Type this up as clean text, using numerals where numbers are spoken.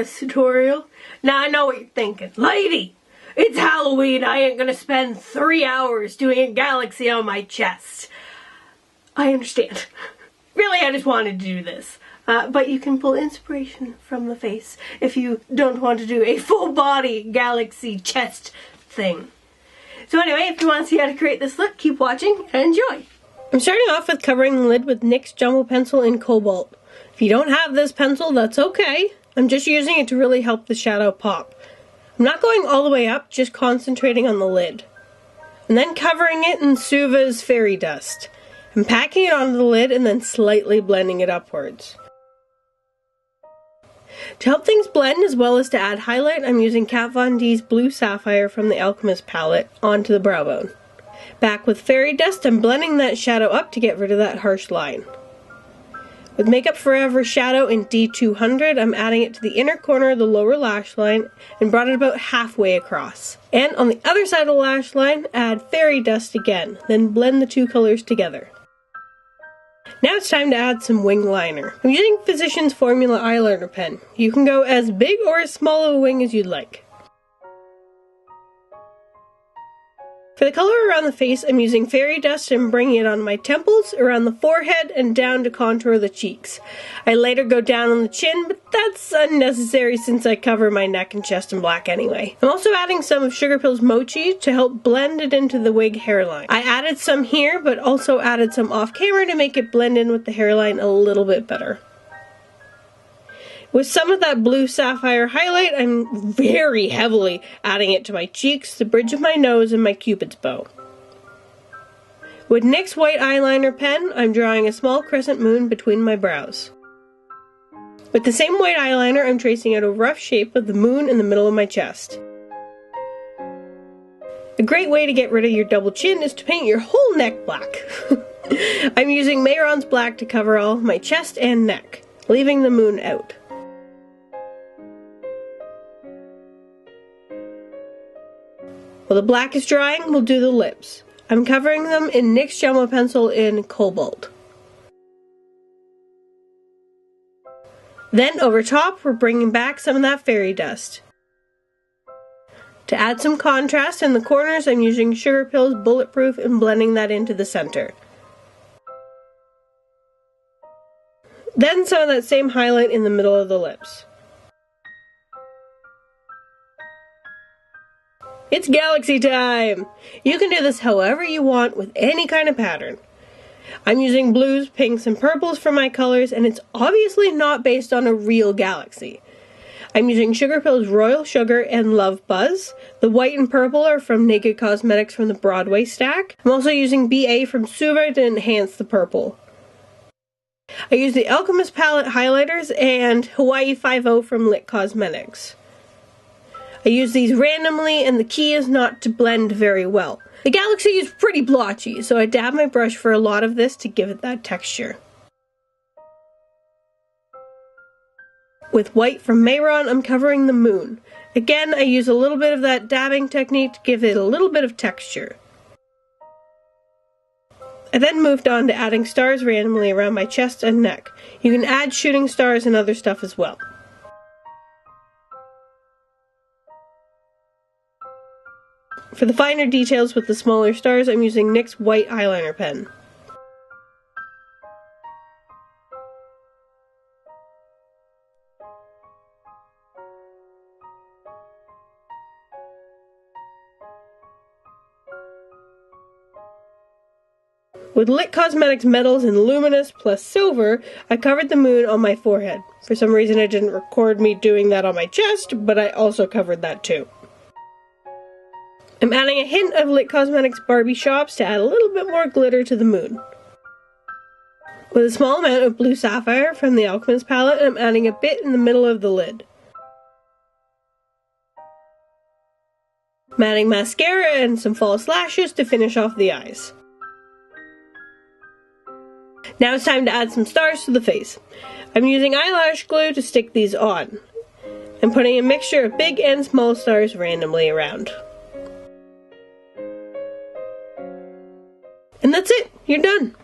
this tutorial. Now I know what you're thinking. Lady, it's Halloween. I ain't gonna spend 3 hours doing a galaxy on my chest. I understand. Really, I just wanted to do this. But you can pull inspiration from the face if you don't want to do a full body galaxy chest thing. So anyway, if you want to see how to create this look, keep watching and enjoy. I'm starting off with covering the lid with NYX Jumbo Pencil in Cobalt. If you don't have this pencil, that's okay. I'm just using it to really help the shadow pop. I'm not going all the way up, just concentrating on the lid. And then covering it in Suva's Fairy Dust. I'm packing it onto the lid and then slightly blending it upwards. To help things blend as well as to add highlight, I'm using Kat Von D's Blue Sapphire from the Alchemist palette onto the brow bone. Back with Fairy Dust, I'm blending that shadow up to get rid of that harsh line. With Makeup Forever Shadow in D200, I'm adding it to the inner corner of the lower lash line and brought it about halfway across. And on the other side of the lash line, add Fairy Dust again, then blend the two colors together. Now it's time to add some wing liner. I'm using Physicians Formula eyeliner pen. You can go as big or as small of a wing as you'd like. For the color around the face, I'm using Fairy Dust and bringing it on my temples, around the forehead, and down to contour the cheeks. I later go down on the chin, but that's unnecessary since I cover my neck and chest in black anyway. I'm also adding some of Sugarpill's Mochi to help blend it into the wig hairline. I added some here, but also added some off camera to make it blend in with the hairline a little bit better. With some of that Blue Sapphire highlight, I'm very heavily adding it to my cheeks, the bridge of my nose, and my Cupid's bow. With NYX White Eyeliner Pen, I'm drawing a small crescent moon between my brows. With the same white eyeliner, I'm tracing out a rough shape of the moon in the middle of my chest. A great way to get rid of your double chin is to paint your whole neck black. I'm using Mehron's black to cover all of my chest and neck, leaving the moon out. While the black is drying, we'll do the lips. I'm covering them in NYX Jumbo Pencil in Cobalt. Then over top, we're bringing back some of that Fairy Dust. To add some contrast in the corners, I'm using Sugarpill's Bulletproof and blending that into the center. Then some of that same highlight in the middle of the lips. It's galaxy time! You can do this however you want with any kind of pattern. I'm using blues, pinks, and purples for my colors, and it's obviously not based on a real galaxy. I'm using Sugarpill's Royal Sugar and Love Buzz. The white and purple are from Naked Cosmetics from the Broadway stack. I'm also using BA from Suva to enhance the purple. I use the Alchemist palette highlighters and Hawaii 5-0 from Lit Cosmetics. I use these randomly, and the key is not to blend very well. The galaxy is pretty blotchy, so I dab my brush for a lot of this to give it that texture. With white from Mehron, I'm covering the moon. Again, I use a little bit of that dabbing technique to give it a little bit of texture. I then moved on to adding stars randomly around my chest and neck. You can add shooting stars and other stuff as well. For the finer details with the smaller stars, I'm using NYX White Eyeliner Pen. With Lit Cosmetics Metals and Luminous plus Silver, I covered the moon on my forehead. For some reason it didn't record me doing that on my chest, but I also covered that too. I'm adding a hint of Lit Cosmetics Barbie Shops to add a little bit more glitter to the moon. With a small amount of Blue Sapphire from the Alchemist palette, I'm adding a bit in the middle of the lid. I'm adding mascara and some false lashes to finish off the eyes. Now it's time to add some stars to the face. I'm using eyelash glue to stick these on. I'm putting a mixture of big and small stars randomly around. And that's it! You're done!